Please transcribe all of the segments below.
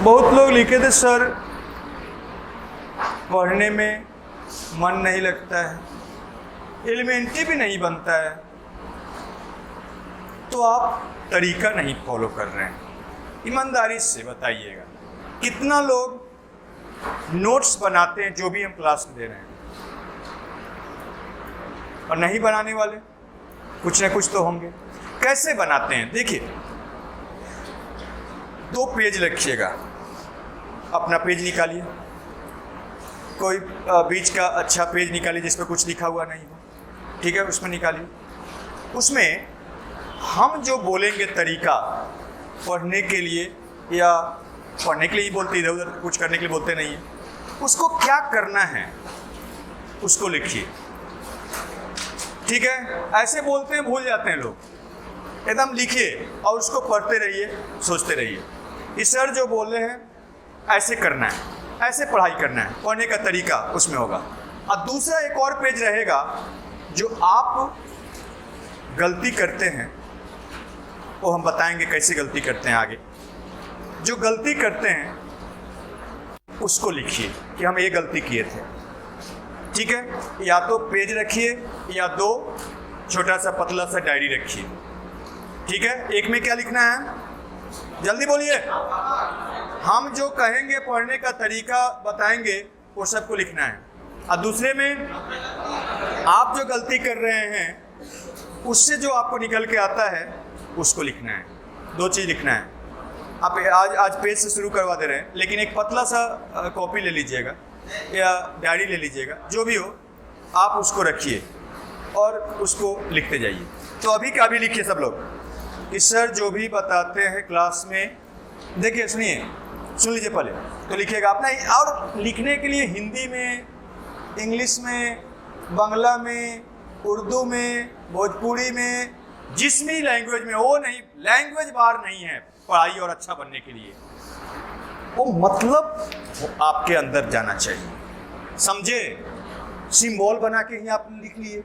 बहुत लोग लिखे थे सर पढ़ने में मन नहीं लगता है, एलिमेंट्री भी नहीं बनता है, तो आप तरीका नहीं फॉलो कर रहे हैं। ईमानदारी से बताइएगा कितना लोग नोट्स बनाते हैं जो भी हम क्लास में दे रहे हैं, और नहीं बनाने वाले कुछ ना कुछ तो होंगे। कैसे बनाते हैं देखिए, 2 पेज रखिएगा, अपना पेज निकालिए, कोई बीच का अच्छा पेज निकालिए जिस पर कुछ लिखा हुआ नहीं हो, ठीक है, उसमें निकालिए। उसमें हम जो बोलेंगे तरीका पढ़ने के लिए, या पढ़ने के लिए ही बोलते, इधर उधर कुछ करने के लिए बोलते नहीं है, उसको क्या करना है उसको लिखिए, ठीक है। ऐसे बोलते हैं भूल जाते हैं लोग, एकदम लिखिए और उसको पढ़ते रहिए, सोचते रहिए कि सर जो बोल रहे हैं ऐसे करना है, ऐसे पढ़ाई करना है, पढ़ने का तरीका उसमें होगा। और दूसरा एक और पेज रहेगा जो आप गलती करते हैं, वो हम बताएंगे कैसे गलती करते हैं आगे। जो गलती करते हैं उसको लिखिए कि हम ये गलती किए थे, ठीक है। या तो पेज रखिए या 2 छोटा सा पतला सा डायरी रखिए, ठीक है। एक में क्या लिखना है, जल्दी बोलिए। हम जो कहेंगे पढ़ने का तरीका बताएंगे वो सबको लिखना है, और दूसरे में आप जो गलती कर रहे हैं उससे जो आपको निकल के आता है उसको लिखना है। 2 चीज़ लिखना है। आप आज पेज से शुरू करवा दे रहे हैं, लेकिन एक पतला सा कॉपी ले लीजिएगा या डायरी ले लीजिएगा, जो भी हो आप उसको रखिए और उसको लिखते जाइए। तो अभी का भी लिखिए सब लोग कि सर जो भी बताते हैं क्लास में, देखिए सुनिए, सुन लीजिए पहले तो लिखिएगा अपना। और लिखने के लिए हिंदी में, इंग्लिश में, बांग्ला में, उर्दू में, भोजपुरी में, जिस भी लैंग्वेज में, वो नहीं, लैंग्वेज बार नहीं है पढ़ाई और अच्छा बनने के लिए। वो मतलब आपके अंदर जाना चाहिए, समझे। सिंबल बना के ही आप लिख लिए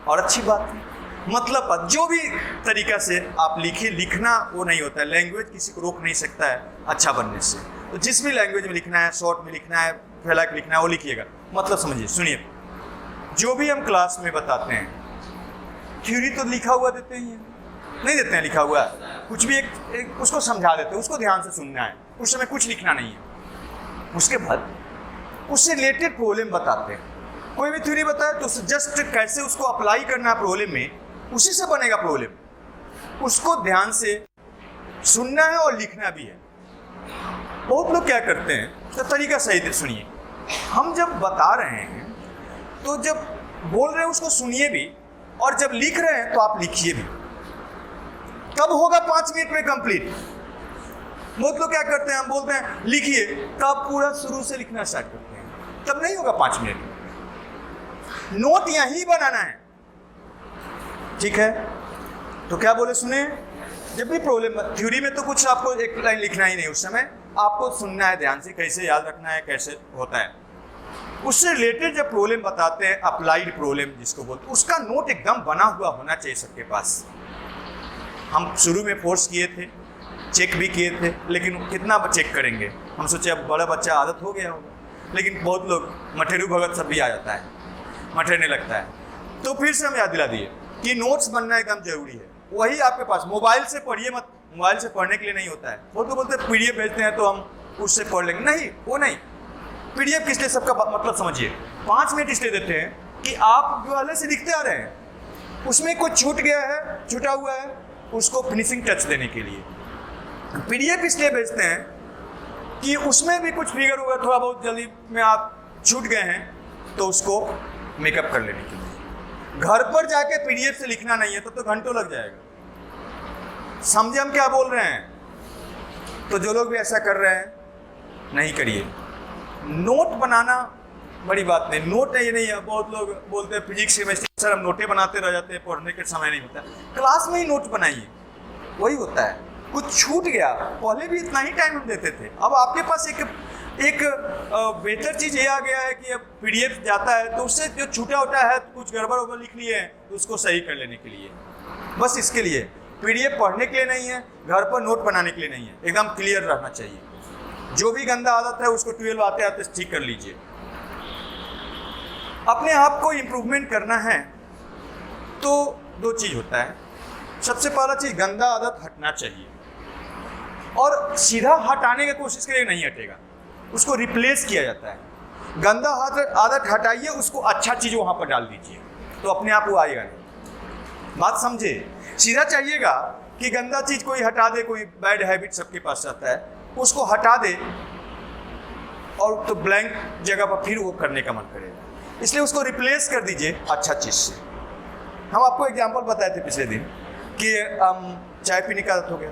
और अच्छी बात है, मतलब जो भी तरीका से आप लिखिए। लिखना वो नहीं होता है, लैंग्वेज किसी को रोक नहीं सकता है अच्छा बनने से। तो जिस भी लैंग्वेज में लिखना है, शॉर्ट में लिखना है, फैला के लिखना है, वो लिखिएगा, मतलब समझिए। सुनिए, जो भी हम क्लास में बताते हैं, थ्योरी तो लिखा हुआ देते ही हैं, नहीं देते हैं लिखा हुआ, कुछ भी एक उसको समझा देते हैं, उसको ध्यान से सुनना है, उस समय कुछ लिखना नहीं है। उसके बाद उससे रिलेटेड प्रॉब्लम बताते हैं। कोई भी थ्योरी बताए तो जस्ट कैसे उसको अप्लाई करना है प्रॉब्लम में, उसी से बनेगा प्रॉब्लम। उसको ध्यान से सुनना है और लिखना भी है। बहुत लोग क्या करते हैं, तो तरीका सही से सुनिए। हम जब बता रहे हैं तो जब बोल रहे हैं उसको सुनिए भी, और जब लिख रहे हैं तो आप लिखिए भी। कब होगा 5 मिनट में कंप्लीट? बहुत लोग क्या करते हैं, हम बोलते हैं लिखिए, तब पूरा शुरू से लिखना स्टार्ट करते हैं, तब नहीं होगा 5 मिनट में। नोट यहीं बनाना है, ठीक है। तो क्या बोले, सुने। जब भी प्रॉब्लम, थ्योरी में तो कुछ आपको एक लाइन लिखना ही नहीं, उस समय आपको सुनना है ध्यान से, कैसे याद रखना है, कैसे होता है। उससे रिलेटेड जब प्रॉब्लम बताते हैं, अप्लाइड प्रॉब्लम जिसको बोलते हैं, उसका नोट एकदम बना हुआ होना चाहिए सबके पास। हम शुरू में फोर्स किए थे, चेक भी किए थे, लेकिन कितना चेक करेंगे। हम सोचे अब बड़ा बच्चा आदत हो गया होगा, लेकिन बहुत लोग मठेरू भगत सब भी आ जाता है, मठेरने लगता है। तो फिर से हम याद दिला दिए कि नोट्स बनना एकदम जरूरी है। वही आपके पास, मोबाइल से पढ़िए मत, मोबाइल से पढ़ने के लिए नहीं होता है। वो तो बोलते हैं पीडीएफ भेजते हैं तो हम उससे पढ़ लेंगे, नहीं, वो नहीं। पीडीएफ किस लिए, सबका मतलब समझिए। 5 मिनट इसलिए देते हैं कि आप जो पहले से लिखते आ रहे हैं, उसमें कुछ छूट गया है, छूटा हुआ है, उसको फिनिशिंग टच देने के लिए। पीडीएफ इसलिए भेजते हैं कि उसमें भी कुछ फिगर हुआ, थोड़ा बहुत जल्दी में आप छूट गए हैं, तो उसको मेकअप कर लेने के लिए। घर पर जाके पीडीएफ से लिखना नहीं है, तो घंटों लग जाएगा। समझे हम क्या बोल रहे हैं? तो जो लोग भी ऐसा कर रहे हैं, नहीं करिए। नोट बनाना बड़ी बात नहीं, नोट ये नहीं है। बहुत लोग बोलते हैं फिजिक्स केमिस्ट्री सर हम नोटें बनाते रह जाते हैं, पढ़ने के समय नहीं होता। क्लास में ही नोट बनाइए, वही होता है। कुछ छूट गया, पहले भी इतना ही टाइम हम देते थे, अब आपके पास एक बेहतर चीज़ ये आ गया है कि अब पीडीएफ जाता है, तो उससे जो छूटा होता है, कुछ गड़बड़ वगड़ लिख लिए हैं, तो उसको सही कर लेने के लिए, बस इसके लिए। पीडीएफ पढ़ने के लिए नहीं है, घर पर नोट बनाने के लिए नहीं है, एकदम क्लियर रहना चाहिए। जो भी गंदा आदत है उसको 12 आते आते ठीक कर लीजिए। अपने आप को इम्प्रूवमेंट करना है तो 2 चीज़ होता है। सबसे पहला चीज़, गंदा आदत हटना चाहिए, और सीधा हटाने की कोशिश करिए, नहीं हटेगा, उसको रिप्लेस किया जाता है। गंदा आदत हटाइए, उसको अच्छा चीज़ वहाँ पर डाल दीजिए, तो अपने आप वो आएगा नहीं। बात समझे? सीधा चाहिएगा कि गंदा चीज़ कोई हटा दे, कोई बैड हैबिट सबके पास रहता है, उसको हटा दे, और तो ब्लैंक जगह पर फिर वो करने का मन करेगा, इसलिए उसको रिप्लेस कर दीजिए अच्छा चीज़ से। हम आपको एग्जांपल बताए थे पिछले दिन कि चाय पीने का आदत हो गया,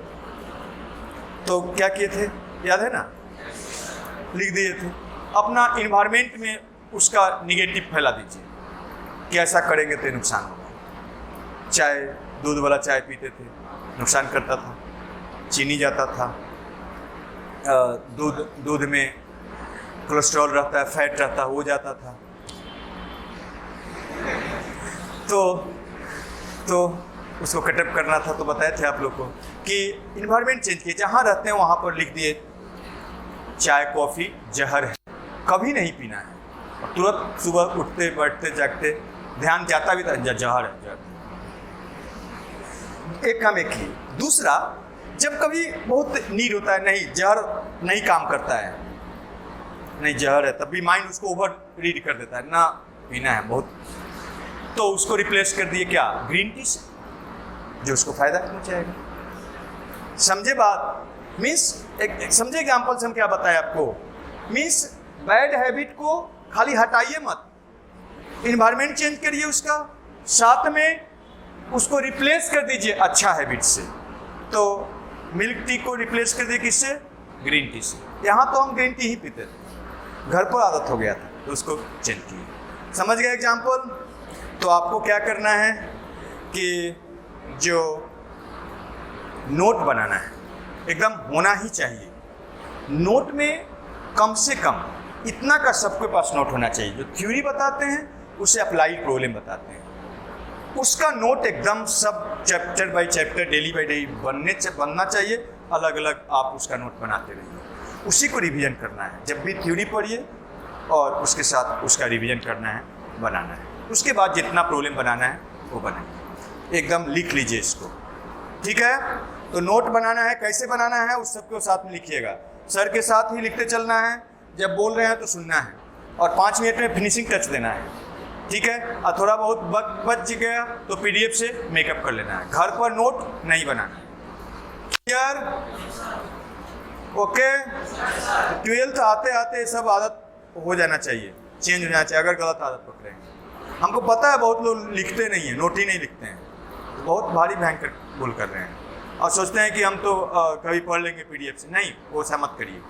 तो क्या किए थे, याद है ना? लिख दिए थे, अपना इन्वायरमेंट में उसका निगेटिव फैला दीजिए कि ऐसा करेंगे तो नुकसान होगा। चाय, दूध वाला चाय पीते थे, नुकसान करता था, चीनी जाता था, दूध में कोलेस्ट्रॉल रहता है, फैट रहता है, वो जाता था। तो उसको कटअप करना था, तो बताए थे आप लोग को कि इन्वायरमेंट चेंज किए, जहाँ रहते हैं वहाँ पर लिख दिए चाय कॉफ़ी जहर है, कभी नहीं पीना है, और तुरंत सुबह उठते बैठते जागते ध्यान जाता भी था जहर है, जहर। एक काम एक ही। दूसरा, जब कभी बहुत नीड होता है, नहीं जहर नहीं काम करता है, नहीं जहर है, तब भी माइंड उसको ओवर रीड कर देता है, ना पीना है बहुत, तो उसको रिप्लेस कर दिए क्या, ग्रीन टी से, जो उसको फायदा पहुंचाएगा। समझे बात? मीन्स एक समझे एग्जाम्पल से हम क्या बताएं आपको, मीन्स बैड हैबिट को खाली हटाइए मत, इन्वायरमेंट चेंज करिए उसका, साथ में उसको रिप्लेस कर दीजिए अच्छा हैबिट से। तो मिल्क टी को रिप्लेस कर दिए किससे, ग्रीन टी से। यहाँ तो हम ग्रीन टी ही पीते थे, घर पर आदत हो गया था, तो उसको चेंज किए। समझ गए एग्जाम्पल? तो आपको क्या करना है कि जो नोट बनाना है, एकदम होना ही चाहिए। नोट में कम से कम इतना का सबके पास नोट होना चाहिए, जो थ्योरी बताते हैं उसे अप्लाइड प्रॉब्लम बताते हैं, उसका नोट एकदम सब chapter by chapter, daily by daily बनना चाहिए। अलग अलग आप उसका नोट बनाते रहिए, उसी को रिवीजन करना है। जब भी थ्योरी पढ़िए और उसके साथ उसका रिवीजन करना है, बनाना है। उसके बाद जितना प्रॉब्लम बनाना है वो बनाइए, एकदम लिख लीजिए इसको, ठीक है? तो नोट बनाना है, कैसे बनाना है उस सबको साथ में लिखिएगा, सर के साथ ही लिखते चलना है, जब बोल रहे हैं तो सुनना है, और 5 मिनट में फिनिशिंग टच देना है, ठीक है? और थोड़ा बहुत बच गया तो PDF से मेकअप कर लेना है, घर पर नोट नहीं बनाना है। क्लियर? ओके? 12th आते आते सब आदत हो जाना चाहिए, चेंज हो जाना चाहिए, अगर गलत आदत पकड़े। हमको पता है बहुत लोग लिखते नहीं हैं, नोट ही नहीं लिखते हैं, बहुत भारी भयंकर भूल कर रहे हैं, और सोचते हैं कि हम तो कभी पढ़ लेंगे PDF से। नहीं, वो ऐसा मत करिए।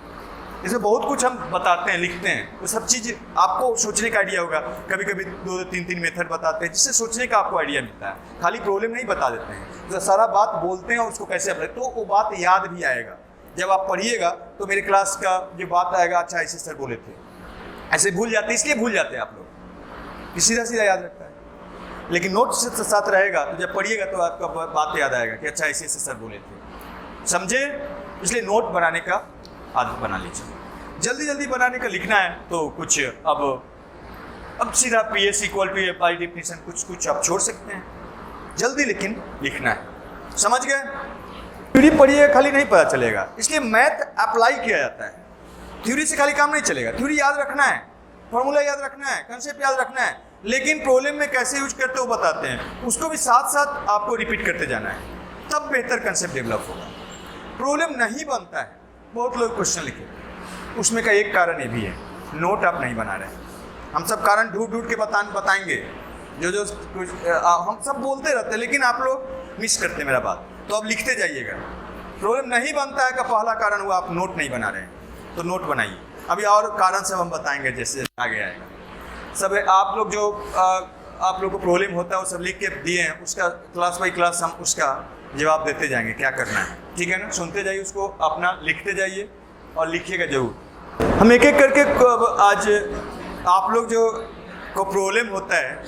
इसमें बहुत कुछ हम बताते हैं, लिखते हैं, वो सब चीज़ आपको सोचने का आइडिया होगा। कभी कभी 2-3 मेथड बताते हैं जिससे सोचने का आपको आइडिया मिलता है, खाली प्रॉब्लम नहीं बता देते हैं। तो सारा बात बोलते हैं और उसको कैसे अप्लाई, तो वो बात याद भी आएगा। जब आप पढ़िएगा तो मेरे क्लास का जो बात आएगा, अच्छा ऐसे सर बोले थे, ऐसे भूल जाते, इसलिए भूल जाते हैं आप लोग, कि सीधा सीधा याद रखता है। लेकिन नोट से साथ रहेगा तो जब पढ़िएगा तो आपका बात याद आएगा कि अच्छा ऐसे ऐसे सर बोले थे, समझे? इसलिए नोट बनाने का आदत बना लीजिए, जल्दी जल्दी बनाने का। लिखना है तो कुछ अब सीधा PS = बाय डेफिनेशन कुछ आप छोड़ सकते हैं, जल्दी लेकिन लिखना है। समझ गए? थ्योरी पढ़िए खाली नहीं पता चलेगा, इसलिए मैथ अप्लाई किया जाता है। थ्योरी से खाली काम नहीं चलेगा, थ्योरी याद रखना है, फॉर्मूला याद रखना है, कंसेप्ट याद रखना है, लेकिन प्रॉब्लम में कैसे यूज करते हो बताते हैं, उसको भी साथ साथ आपको रिपीट करते जाना है, तब बेहतर कंसेप्ट डेवलप होगा। प्रॉब्लम नहीं बनता है, बहुत लोग क्वेश्चन लिखे, उसमें का एक कारण ये भी है, नोट आप नहीं बना रहे। हम सब कारण ढूंढ के बताएंगे, जो हम सब बोलते रहते हैं, लेकिन आप लोग मिस करते मेरा बात। तो आप लिखते जाइएगा। प्रॉब्लम नहीं बनता है का पहला कारण हुआ आप नोट नहीं बना रहे हैं, तो नोट बनाइए। अभी और कारण सब हम बताएंगे जैसे आगे आएगा। सब आप लोग जो आप लोग को प्रॉब्लम होता है वो सब लिख के दिए हैं, उसका क्लास बाई क्लास हम उसका जवाब देते जाएंगे, क्या करना है, ठीक है ना? सुनते जाइए, उसको अपना लिखते जाइए और लिखिएगा जरूर। हम एक एक करके आज आप लोग जो को प्रॉब्लम होता है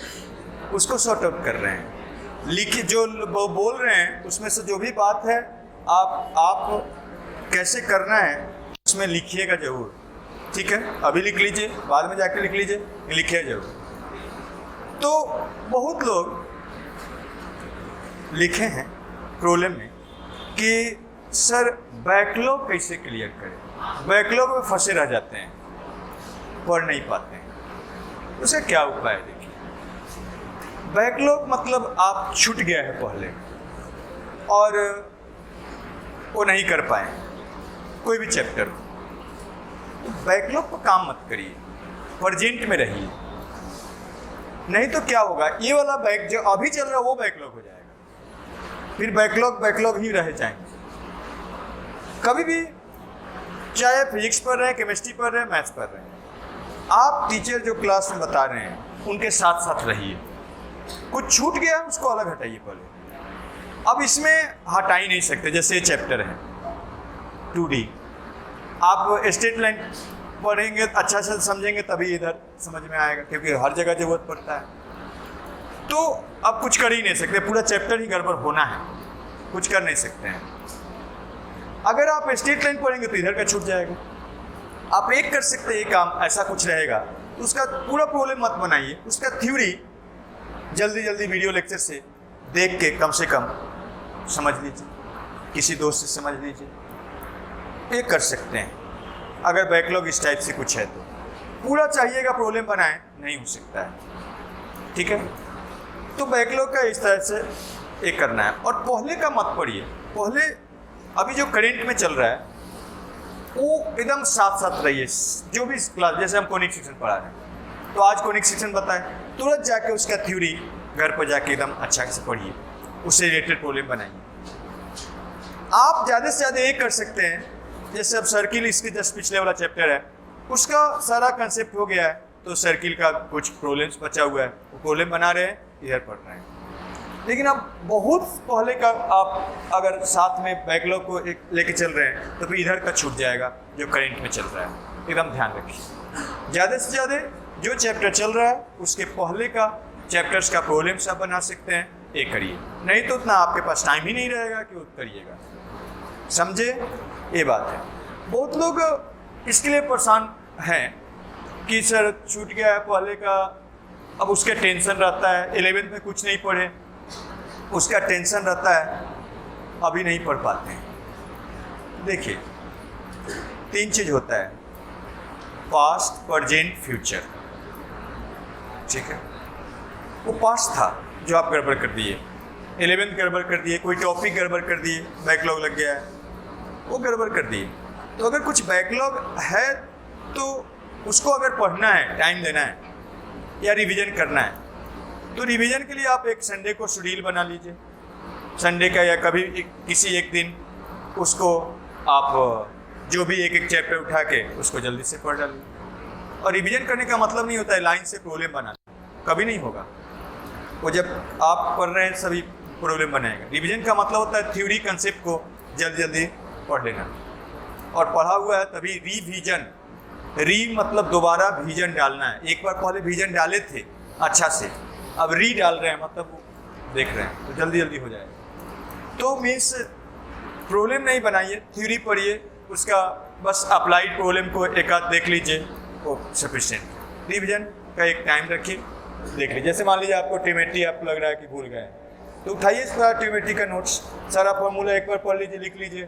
उसको सॉर्ट आउट कर रहे हैं। लिखिए, जो बोल रहे हैं उसमें से जो भी बात है आप कैसे करना है उसमें लिखिएगा जरूर, ठीक है? अभी लिख लीजिए, बाद में जाके लिख लीजिए, लिखिए जरूर। तो बहुत लोग लिखे हैं प्रॉब्लम में कि सर बैकलॉग कैसे क्लियर करें, बैकलॉग में फंसे रह जाते हैं, पढ़ नहीं पाते हैं। उसका क्या उपाय है? देखिए, बैकलॉग मतलब आप छूट गया है पहले और वो नहीं कर पाए कोई भी चैप्टर, तो बैकलॉग पर काम मत करिए, प्रेजेंट में रहिए। नहीं तो क्या होगा, ये वाला बैक जो अभी चल रहा है वो बैकलॉग हो जाएगा, फिर बैकलॉग ही रह जाएंगे। कभी भी चाहे फिजिक्स पढ़ रहे हैं, केमिस्ट्री पढ़ रहे हैं, मैथ्स पढ़ रहे हैं, आप टीचर जो क्लास में बता रहे हैं उनके साथ साथ रहिए। कुछ छूट गया उसको अलग हटाइए पहले। अब इसमें हटा ही नहीं सकते, जैसे ये चैप्टर है 2D, आप स्ट्रेट लाइन पढ़ेंगे अच्छा से समझेंगे तभी इधर समझ में आएगा, क्योंकि हर जगह जरूरत पड़ता है। तो अब कुछ कर ही नहीं सकते, पूरा चैप्टर ही गड़बड़ होना है, कुछ कर नहीं सकते हैं। अगर आप स्ट्रेट लाइन पढ़ेंगे तो इधर का छूट जाएगा। आप एक कर सकते हैं, ये काम ऐसा कुछ रहेगा, तो उसका पूरा प्रॉब्लम मत बनाइए, उसका थ्योरी जल्दी जल्दी वीडियो लेक्चर से देख के कम से कम समझ लीजिए, किसी दोस्त से समझ लीजिए, ये कर सकते हैं। अगर बैकलॉग इस टाइप से कुछ है तो पूरा चाहिएगा प्रॉब्लम बनाए, नहीं हो सकता है, ठीक है? तो बैकलॉग का इस तरह से ये करना है। और पहले का मत पढ़िए, पहले अभी जो करंट में चल रहा है वो एकदम साथ साथ रहिए। जो भी क्लास, जैसे हम कोनिक सेक्शन पढ़ा रहे हैं तो आज कोनिक सेक्शन बताएं, तुरंत जाके उसका थ्योरी घर पर जाके एकदम अच्छा से पढ़िए, उससे रिलेटेड प्रॉब्लम बनाइए। आप ज़्यादा से ज़्यादा ये कर सकते हैं, जैसे अब सर्किल इसके जस्ट पिछले वाला चैप्टर है, उसका सारा कंसेप्ट हो गया है, तो सर्किल का कुछ प्रॉब्लम्स बचा हुआ है, वो प्रॉब्लम बना रहे हैं, इधर पढ़ रहे हैं। लेकिन अब बहुत पहले का आप अगर साथ में बैकलॉग को एक लेके चल रहे हैं तो फिर इधर का छूट जाएगा जो करंट में चल रहा है। एकदम ध्यान रखिए, ज़्यादा से ज़्यादा जो चैप्टर चल रहा है उसके पहले का चैप्टर्स का प्रॉब्लम्स आप बना सकते हैं, ये करिए। नहीं तो उतना आपके पास टाइम ही नहीं रहेगा कि वो करिएगा, समझे? ये बात है। बहुत लोग इसके लिए परेशान हैं कि सर छूट गया है पहले का, अब उसका टेंशन रहता है, 11th में कुछ नहीं पढ़े, उसका टेंशन रहता है, अभी नहीं पढ़ पाते हैं। देखिए, 3 चीज़ होता है, पास्ट, प्रेजेंट, फ्यूचर, ठीक है? वो पास्ट था जो आप गड़बड़ कर दिए, 11th गड़बड़ कर दिए, कोई टॉपिक गड़बड़ कर दिए, बैकलॉग लग गया है, वो गड़बड़ कर दिए। तो अगर कुछ बैकलॉग है तो उसको अगर पढ़ना है, टाइम देना है या रिवीजन करना है, तो रिवीजन के लिए आप एक संडे को शेड्यूल बना लीजिए, संडे का या कभी किसी एक दिन उसको आप जो भी एक चैप्टर उठा के उसको जल्दी से पढ़ डालिए। और रिवीजन करने का मतलब नहीं होता है लाइन से प्रॉब्लम बनाना, कभी नहीं होगा वो। जब आप पढ़ रहे हैं सभी प्रॉब्लम बनाएगा। रिवीजन का मतलब होता है थ्योरी कंसेप्ट को जल्दी जल्दी पढ़ लेना, और पढ़ा हुआ है तभी रिवीजन, री मतलब दोबारा विजन डालना है। एक बार पहले विजन डाले थे अच्छा से, अब री डाल रहे हैं, मतलब देख रहे हैं, तो जल्दी जल्दी हो जाएगा। तो मीन्स प्रॉब्लम नहीं बनाइए, थ्योरी पढ़िए, उसका बस अप्लाइड प्रॉब्लम को एक आध देख लीजिए, वो सफिशिएंट। रिवीजन का एक टाइम रखिए, देख लीजिए। जैसे मान लीजिए आपको ट्रिमेट्री आपको लग रहा है कि भूल गए, तो उठाइए सारा ट्रिमेट्री का नोट्स, सारा फॉर्मूला एक बार पढ़ लीजिए, लिख लीजिए,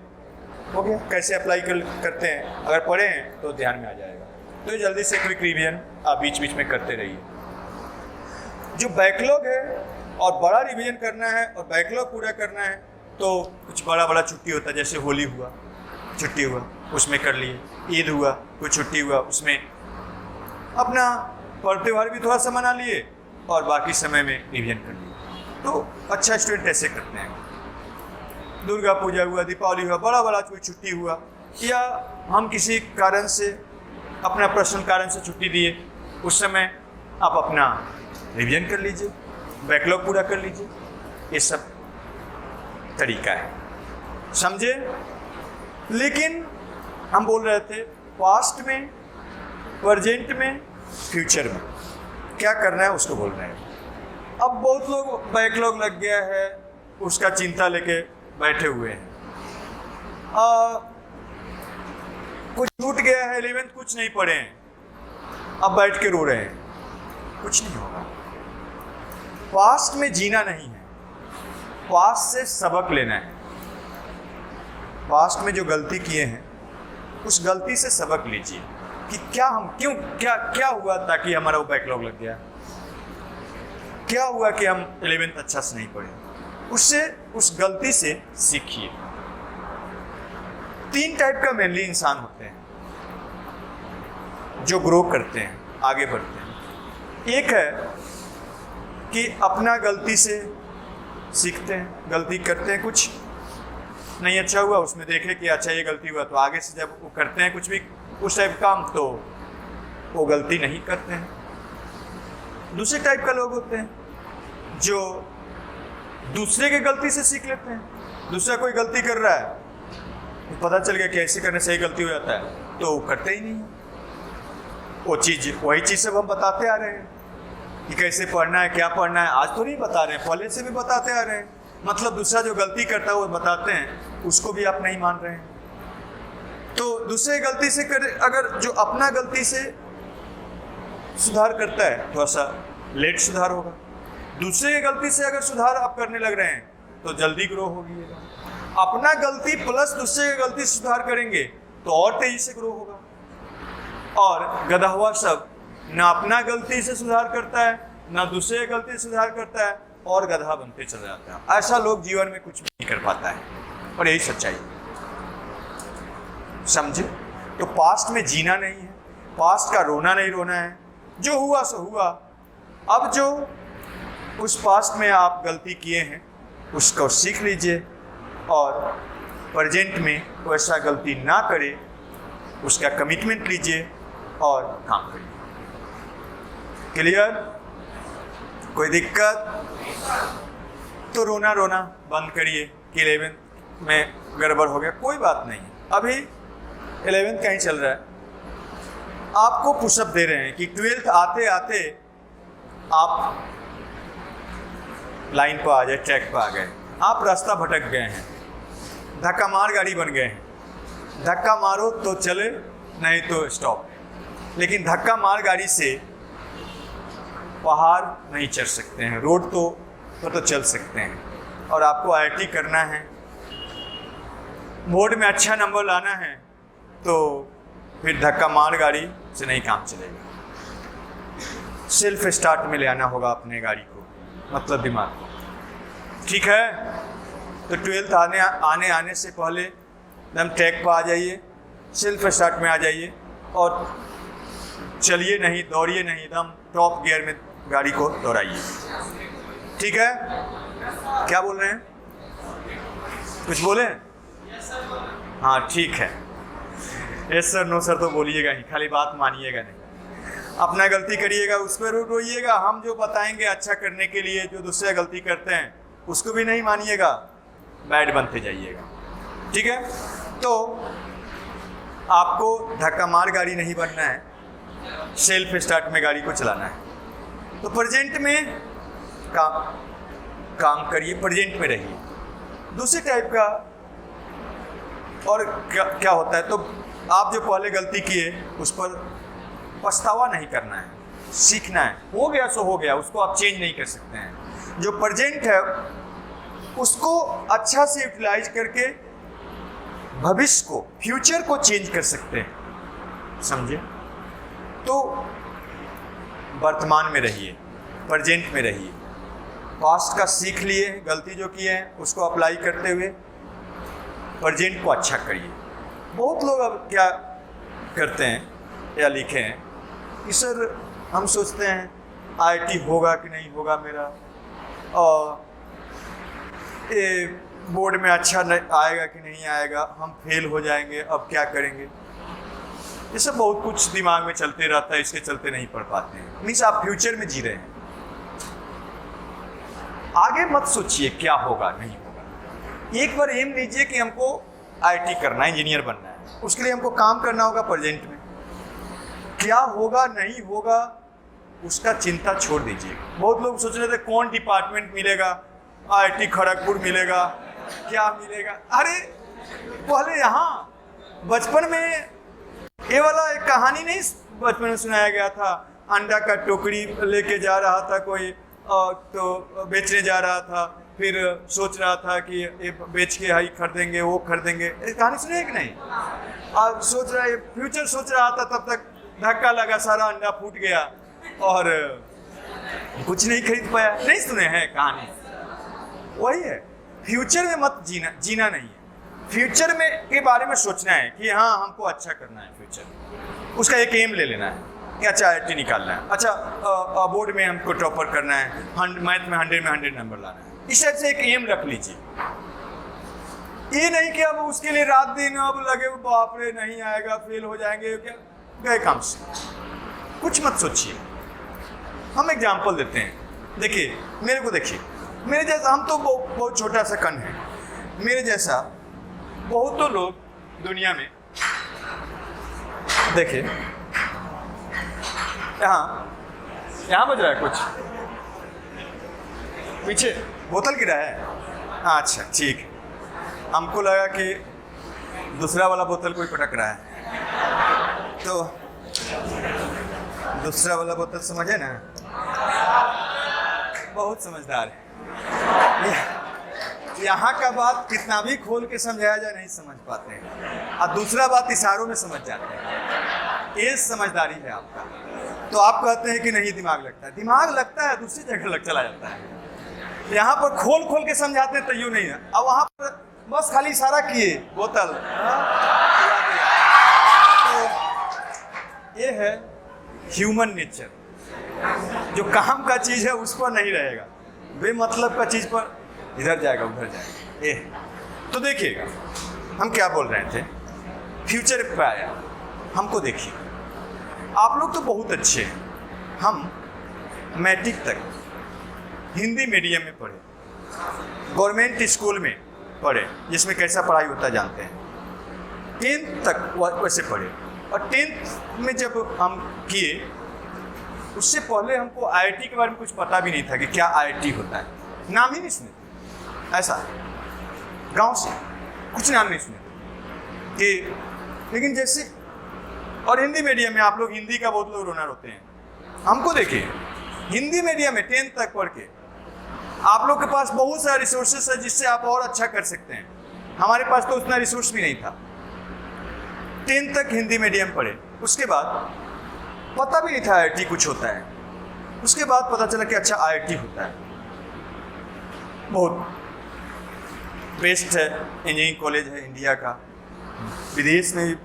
हो गया। कैसे अप्लाई करते हैं अगर पढ़े हैं तो ध्यान में आ जाएगा। तो जल्दी से क्विक रिवीजन आप बीच बीच में करते रहिए। जो बैकलॉग है और बड़ा रिवीजन करना है और बैकलॉग पूरा करना है, तो कुछ बड़ा बड़ा छुट्टी होता है, जैसे होली हुआ, छुट्टी हुआ, उसमें कर लिए, ईद हुआ, कोई छुट्टी हुआ, उसमें अपना पर्व त्यौहार भी थोड़ा सा मना लिए और बाकी समय में रिवीजन कर लिए। तो अच्छा स्टूडेंट ऐसे करते हैं। दुर्गा पूजा हुआ, दीपावली हुआ, बड़ा बड़ा कोई छुट्टी हुआ, या हम किसी कारण से अपना पर्सनल कारण से छुट्टी दिए, उस समय आप अपना रिवीजन कर लीजिए, बैकलॉग पूरा कर लीजिए। ये सब तरीका है, समझे? लेकिन हम बोल रहे थे पास्ट में, प्रेजेंट में, फ्यूचर में क्या करना है उसको बोल रहे हैं। अब बहुत लोग बैकलॉग लग गया है उसका चिंता लेके बैठे हुए हैं। कुछ टूट गया है 11th, कुछ नहीं पढ़े हैं, अब बैठ के रो रहे हैं, कुछ नहीं होगा। पास्ट में जीना नहीं है, पास्ट से सबक लेना है। पास्ट में जो गलती किए हैं उस गलती से सबक लीजिए कि क्या हुआ ताकि हमारा वो बैकलॉग लग गया, क्या हुआ कि हम 11th अच्छा से नहीं पढ़े, उससे उस गलती से सीखिए। 3 टाइप का मेनली इंसान होते हैं जो ग्रो करते हैं, आगे बढ़ते हैं। एक है कि अपना गलती से सीखते हैं, गलती करते हैं, कुछ नहीं अच्छा हुआ उसमें देखें कि अच्छा ये गलती हुआ, तो आगे से जब वो करते हैं कुछ भी उस टाइप काम तो वो गलती नहीं करते हैं। दूसरे टाइप का लोग होते हैं जो दूसरे की गलती से सीख लेते हैं। दूसरा कोई गलती कर रहा है, पता चल गया कि ऐसे करने से ही गलती हो जाता है, तो करते ही नहीं। वही चीज़ सब हम बताते आ रहे हैं कि कैसे पढ़ना है, क्या पढ़ना है। आज तो नहीं बता रहे हैं, पहले से भी बताते आ रहे हैं। मतलब दूसरा जो गलती करता है वो बताते हैं, उसको भी आप नहीं मान रहे हैं। तो दूसरे गलती से अगर जो अपना गलती से सुधार करता है, थोड़ा सा लेट सुधार होगा। दूसरे की गलती से अगर सुधार आप करने लग रहे हैं तो जल्दी ग्रो होगी। अपना गलती प्लस दूसरे की गलती सुधार करेंगे तो और तेजी से ग्रो होगा। और गधा हुआ सब ना अपना गलती से सुधार करता है ना दूसरे की गलती से सुधार करता है और गधा बनते चला जाता है। ऐसा लोग जीवन में कुछ भी नहीं कर पाता है, और यही सच्चाई समझे। तो पास्ट में जीना नहीं है, पास्ट का रोना नहीं रोना है, जो हुआ सो हुआ। अब जो उस पास्ट में आप गलती किए हैं उसको सीख लीजिए और प्रेजेंट में वैसा गलती ना करे, उसका कमिटमेंट लीजिए और काम करिए। क्लियर? कोई दिक्कत तो रोना बंद करिए कि 11th में गड़बड़ हो गया, कोई बात नहीं। अभी 11th कहीं चल रहा है, आपको पुशअप दे रहे हैं कि 12th आते आते आप लाइन पर आ जाए, ट्रैक पर आ गए, आप रास्ता भटक गए हैं, धक्का मार गाड़ी बन गए हैं। धक्का मारो तो चले, नहीं तो स्टॉप। लेकिन धक्का मार गाड़ी से पहाड़ नहीं चढ़ सकते हैं, रोड तो चल सकते हैं। और आपको IIT करना है, बोर्ड में अच्छा नंबर लाना है, तो फिर धक्का मार गाड़ी से नहीं काम चलेगा। सेल्फ स्टार्ट में ले आना होगा अपने गाड़ी को, मतलब दिमाग को। ठीक है? तो 12th आने से पहले एकदम ट्रैक पर आ जाइए, सेल्फ स्टार्ट में आ जाइए और चलिए नहीं, दौड़िए नहीं, एकदम टॉप गियर में गाड़ी को दौड़ाइए। ठीक है? क्या बोल रहे हैं? कुछ बोले? हाँ ठीक है। यस सर, नो सर तो बोलिएगा ही, खाली बात मानिएगा नहीं। अपना गलती करिएगा, उस पर रोइएगा। हम जो बताएंगे अच्छा करने के लिए, जो दूसरे गलती करते हैं उसको भी नहीं मानिएगा, बैड बनते जाइएगा। ठीक है? तो आपको धक्का मार गाड़ी नहीं बनना है, सेल्फ स्टार्ट में गाड़ी को चलाना है। तो प्रेजेंट में काम करिए, प्रेजेंट में रहिए। दूसरे टाइप का और क्या होता है, तो आप जो पहले गलती किए उस पर पछतावा नहीं करना है, सीखना है। हो गया सो हो गया, उसको आप चेंज नहीं कर सकते हैं। जो प्रेजेंट है उसको अच्छा से यूटिलाइज करके भविष्य को, फ्यूचर को चेंज कर सकते हैं। समझे? तो वर्तमान में रहिए, प्रेजेंट में रहिए। पास्ट का सीख लिए, गलती जो किए हैं उसको अप्लाई करते हुए प्रेजेंट को अच्छा करिए। बहुत लोग अब क्या करते हैं या लिखे हैं कि सर हम सोचते हैं IIT होगा कि नहीं होगा मेरा, और ये बोर्ड में अच्छा आएगा कि नहीं आएगा, हम फेल हो जाएंगे, अब क्या करेंगे। ये सब बहुत कुछ दिमाग में चलते रहता है, इसके चलते नहीं पढ़ पाते हैं। मीन्स आप फ्यूचर में जी रहे हैं, आगे मत सोचिए क्या होगा नहीं होगा। एक बार एम लीजिए कि हमको IIT करना है, इंजीनियर बनना है, उसके लिए हमको काम करना होगा प्रेजेंट में। क्या होगा नहीं होगा उसका चिंता छोड़ दीजिए। बहुत लोग सोच रहे थे कौन डिपार्टमेंट मिलेगा, IIT खड़गपुर मिलेगा, क्या मिलेगा। अरे पहले यहाँ बचपन में ये वाला एक कहानी नहीं बचपन में सुनाया गया था, अंडा का टोकरी लेके जा रहा था कोई तो बेचने जा रहा था, फिर सोच रहा था कि ये बेच के हाई खरीदेंगे वो खरीदेंगे, कहानी सुनी है कि नहीं? और सोच रहा है फ्यूचर सोच रहा था, तब तक धक्का लगा, सारा अंडा फूट गया और कुछ नहीं खरीद पाया। नहीं सुने हैं कहानी? वही है, फ्यूचर में मत जीना नहीं है, फ्यूचर में के बारे में सोचना है कि हाँ हमको अच्छा करना है फ्यूचर, उसका एक एम ले लेना है कि अच्छा IIT निकालना है, अच्छा बोर्ड में हमको टॉपर करना है, मैथ में 100 में 100 नंबर लाना है, इस टाइप से एक एम रख लीजिए। ये नहीं कि अब उसके लिए रात दिन अब लगे बाप रे नहीं आएगा फेल हो जाएंगे, क्या गए काम से, कुछ मत सोचिए। हम एग्जाम्पल देते हैं, देखिए मेरे को देखिए, मेरे जैसा, हम तो बहुत छोटा सा कण है, मेरे जैसा बहुत तो लोग दुनिया में, देखिए यहाँ बज रहा है कुछ पीछे, बोतल गिरा है, हाँ अच्छा ठीक है, हमको लगा कि दूसरा वाला बोतल कोई पटक रहा है, तो दूसरा वाला बोतल समझे ना, बहुत समझदार है। यहाँ का बात कितना भी खोल के समझाया जाए नहीं समझ पाते हैं, और दूसरा बात इशारों में समझ जाते हैं, ये समझदारी है आपका। तो आप कहते हैं कि नहीं दिमाग लगता है, दिमाग लगता है, दूसरी जगह लग चला जाता है। यहाँ पर खोल खोल के समझाते हैं तो यूँ नहीं है, अब वहाँ पर बस खाली इशारा किए बोतल, तो ये है ह्यूमन नेचर, जो काम का चीज़ है उस पर नहीं रहेगा, बेमतलब का चीज़ पर इधर जाएगा उधर जाएगा। ये तो देखिएगा हम क्या बोल रहे थे, फ्यूचर पे आया, हमको देखिए, आप लोग तो बहुत अच्छे हैं, हम मैट्रिक तक हिंदी मीडियम में पढ़े, गवर्नमेंट स्कूल में पढ़े जिसमें कैसा पढ़ाई होता है जानते हैं, 10th तक वैसे पढ़े, और 10th में जब हम किए उससे पहले हमको IIT के बारे में कुछ पता भी नहीं था कि क्या IIT होता है, नाम ही नहीं सुने, ऐसा गांव से कुछ नाम नहीं सुने कि, लेकिन जैसे, और हिंदी मीडियम में आप लोग हिंदी का बहुत लोग रोना रोते हैं, हमको देखिए हिंदी मीडियम में 10th तक पढ़ के आप लोग के पास बहुत सारे रिसोर्सेस है जिससे आप और अच्छा कर सकते हैं, हमारे पास तो उतना रिसोर्स भी नहीं था। 10th तक हिंदी मीडियम पढ़े, उसके बाद पता भी नहीं था IIT कुछ होता है, उसके बाद पता चला कि अच्छा IIT होता है, बहुत बेस्ट है, इंजीनियरिंग कॉलेज है इंडिया का, विदेश में भी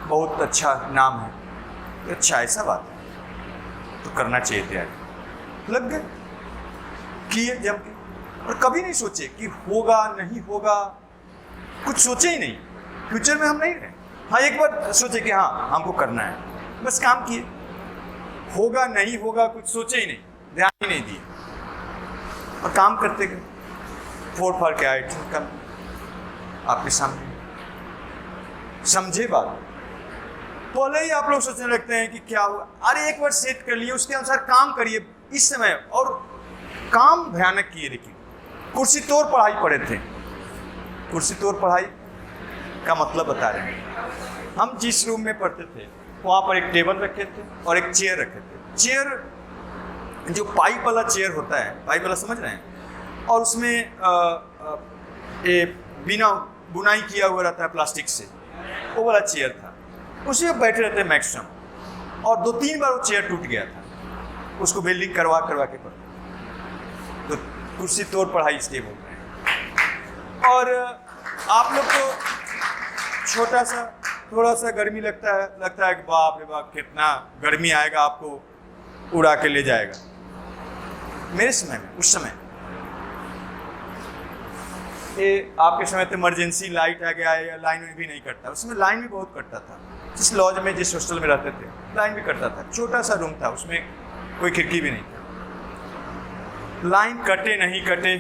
बहुत अच्छा नाम है, तो अच्छा ऐसा बात है तो करना चाहिए तैयारी, लग गए किए जम के, और कभी नहीं सोचे कि होगा नहीं होगा, कुछ सोचे ही नहीं, फ्यूचर में हम नहीं रहे। हाँ एक बार सोचे कि हाँ हमको करना है, बस काम किए, होगा नहीं होगा कुछ सोचे ही नहीं, ध्यान ही नहीं दिए, और काम करते गए, फोड़ फाड़ के आए कल आपके सामने, समझे बात, पहले ही आप लोग सोचने लगते हैं कि क्या होगा, अरे एक बार सेट कर लिए, उसके अनुसार काम करिए इस समय, और काम भयानक किए, लेकिन कुर्सी तोड़ पढ़ाई पढ़े थे, कुर्सी तोड़ पढ़ाई का मतलब बता रहे हैं, हम जिस रूम में पढ़ते थे वहाँ पर एक टेबल रखे थे और एक चेयर रखे थे, चेयर जो पाइप वाला चेयर होता है, पाइप वाला समझ रहे हैं, और उसमें बिना बुनाई किया हुआ रहता है प्लास्टिक से, वो वाला चेयर था, उसी में बैठे रहते मैक्सिमम, और 2-3 बार वो चेयर टूट गया था, उसको बिल्डिंग करवा के पढ़ते, तो कुर्सी तोड़ पढ़ाई इसलिए बोल रहे हैं। और आप लोग को छोटा सा थोड़ा सा गर्मी लगता है कि बाप रे बाप कितना गर्मी आएगा, आपको उड़ा के ले जाएगा। मेरे समय में, उस समय ये आपके समय तो इमरजेंसी लाइट आ गया है, या लाइन में भी नहीं कटता, उसमें लाइन भी बहुत कटता था, जिस लॉज में जिस हॉस्टल में रहते थे लाइन भी कटता था, छोटा सा रूम था, उसमें कोई खिड़की भी नहीं था, लाइन कटे नहीं कटे,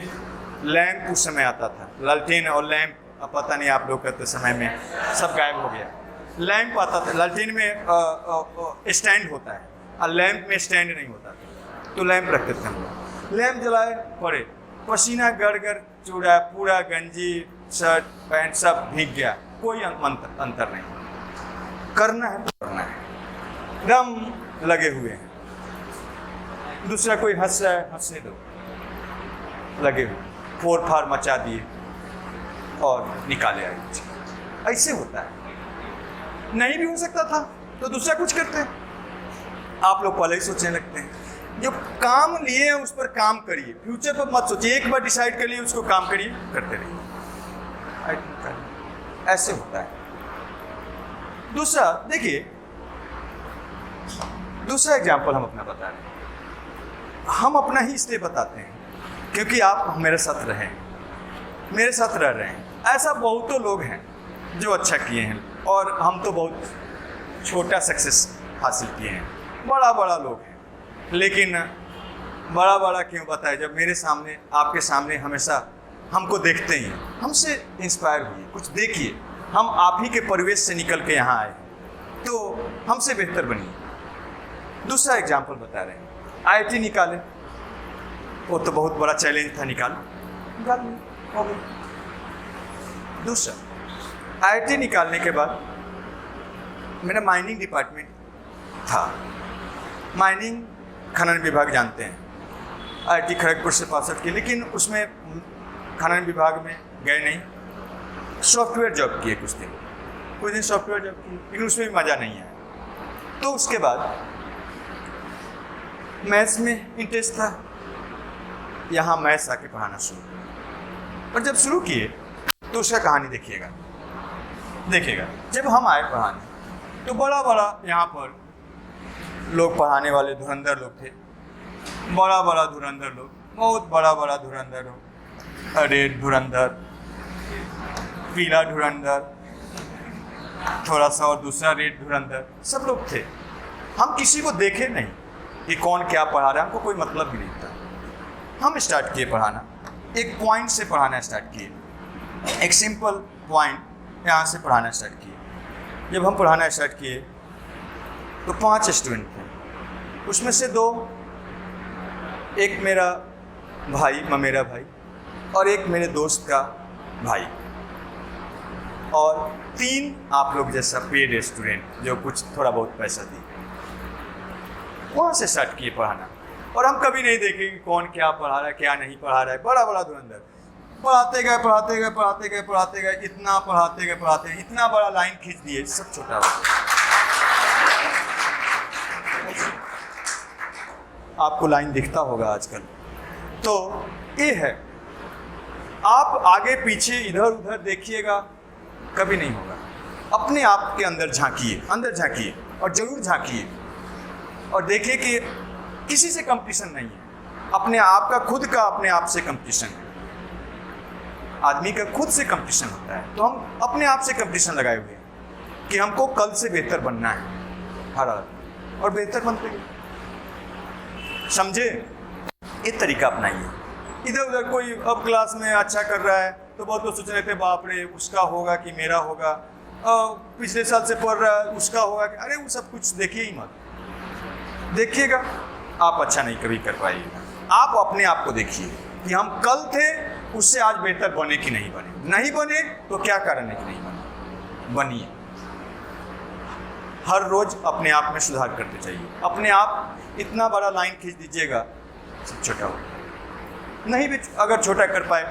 लैंप उस समय आता था, लालटेन और लैंप, अब पता नहीं आप लोग करते समय में सब गायब हो गया, लैंप आता था, लालटेन में स्टैंड होता है और लैंप में स्टैंड नहीं होता था, तो लैंप रखते थे हम लोग, लैंप जलाए पड़े, पसीना गड़ चूड़ा, पूरा गंजी शर्ट पैंट सब भीग गया, कोई अंतर नहीं, करना है तो करना है, दम लगे हुए हैं। दूसरा कोई हंस रहा है, हंसने दो, लगे हुए, फोर फार मचा दिए और निकाले आए। ऐसे होता है। नहीं भी हो सकता था तो दूसरा कुछ करते हैं। आप लोग पहले ही सोचने लगते हैं। जो काम लिए हैं उस पर काम करिए, फ्यूचर पर मत सोचिए। एक बार डिसाइड कर लिए उसको काम करिए, करते रहिए। ऐसे होता है। दूसरा देखिए, दूसरा एग्जाम्पल हम अपना बता रहे हैं। हम अपना ही इसलिए बताते हैं क्योंकि आप मेरे साथ रहें, मेरे साथ रह रहे हैं। ऐसा बहुतों लोग हैं जो अच्छा किए हैं और हम तो बहुत छोटा सक्सेस हासिल किए हैं। बड़ा बड़ा लोग हैं, लेकिन बड़ा बड़ा क्यों बताए, जब मेरे सामने, आपके सामने हमेशा हमको देखते ही, हमसे इंस्पायर हुए, कुछ देखिए। हम आप ही के परिवेश से निकल के यहाँ आए, तो हमसे बेहतर बनिए। दूसरा एग्जाम्पल बता रहे हैं, IIT निकाले, वो तो बहुत बड़ा चैलेंज था, निकाल हो गया। दूसरा IIT निकालने के बाद मेरा माइनिंग डिपार्टमेंट था। माइनिंग खनन विभाग जानते हैं, IIT खड़गपुर से पास आउट किए, लेकिन उसमें खनन विभाग में गए नहीं। सॉफ्टवेयर जॉब किए कुछ दिन सॉफ्टवेयर जॉब की, लेकिन उसमें भी मज़ा नहीं आया। तो उसके बाद मैथ्स में इंटरेस्ट था, यहाँ मैथ्स आके पढ़ाना शुरू। और जब शुरू किए तो उसका कहानी देखिएगा। जब हम आए पढ़ाने तो बड़ा बड़ा यहाँ पर लोग, पढ़ाने वाले धुरंधर लोग थे, बड़ा धुरंधर लोग, बहुत बड़ा धुरंधर लोग, रेड धुरंधर, पीला धुरंधर, थोड़ा सा और दूसरा रेड धुरंधर, सब लोग थे। हम किसी को देखे नहीं कि कौन क्या पढ़ा रहा है, हमको कोई मतलब भी नहीं था। हम स्टार्ट किए पढ़ाना, एक पॉइंट से पढ़ाना स्टार्ट किए, एक सिंपल पॉइंट यहाँ से पढ़ाना स्टार्ट किए। जब हम पढ़ाना स्टार्ट किए तो 5 स्टूडेंट थे, उसमें से 2, एक मेरा भाई, ममेरा भाई, और एक मेरे दोस्त का भाई, और 3 आप लोग जैसा पेड स्टूडेंट जो कुछ थोड़ा बहुत पैसा दिए। वहाँ से स्टार्ट किए पढ़ाना, और हम कभी नहीं देखे कि कौन क्या पढ़ा रहा है, क्या नहीं पढ़ा रहा है। बड़ा धुरंधर, पढ़ाते गए, इतना पढ़ाते गए, इतना बड़ा लाइन खींच दिए, सब छोटा हो। आपको लाइन दिखता होगा आजकल। तो ये है, आप आगे पीछे इधर उधर देखिएगा, कभी नहीं होगा। अपने आप के अंदर झांकिए और जरूर झांकिए, और देखिए कि किसी से कंपटीशन नहीं है। अपने आप का, खुद का अपने आप से कंपटीशन है। आदमी का खुद से कंपटीशन होता है, तो हम अपने आप से कंपटीशन लगाए हुए हैं कि हमको कल से बेहतर बनना है हर आदमी, और बेहतर बनते हैं। समझे? ये तरीका अपनाइए। इधर उधर कोई अब क्लास में अच्छा कर रहा है तो बहुत लोग सोच रहे थे, बाप रे उसका होगा कि मेरा होगा, पिछले साल से पढ़ रहा है उसका होगा कि, अरे वो सब कुछ देखिए ही मत। देखिएगा आप अच्छा नहीं कभी कर पाइएगा। आप अपने आप को देखिए कि हम कल थे, उससे आज बेहतर बने कि नहीं बने। नहीं बने तो क्या कारण है कि नहीं बने, बनिए। हर रोज अपने आप में सुधार करते जाइए। अपने आप इतना बड़ा लाइन खींच दीजिएगा, सब छोटा हो। नहीं भी अगर छोटा कर पाए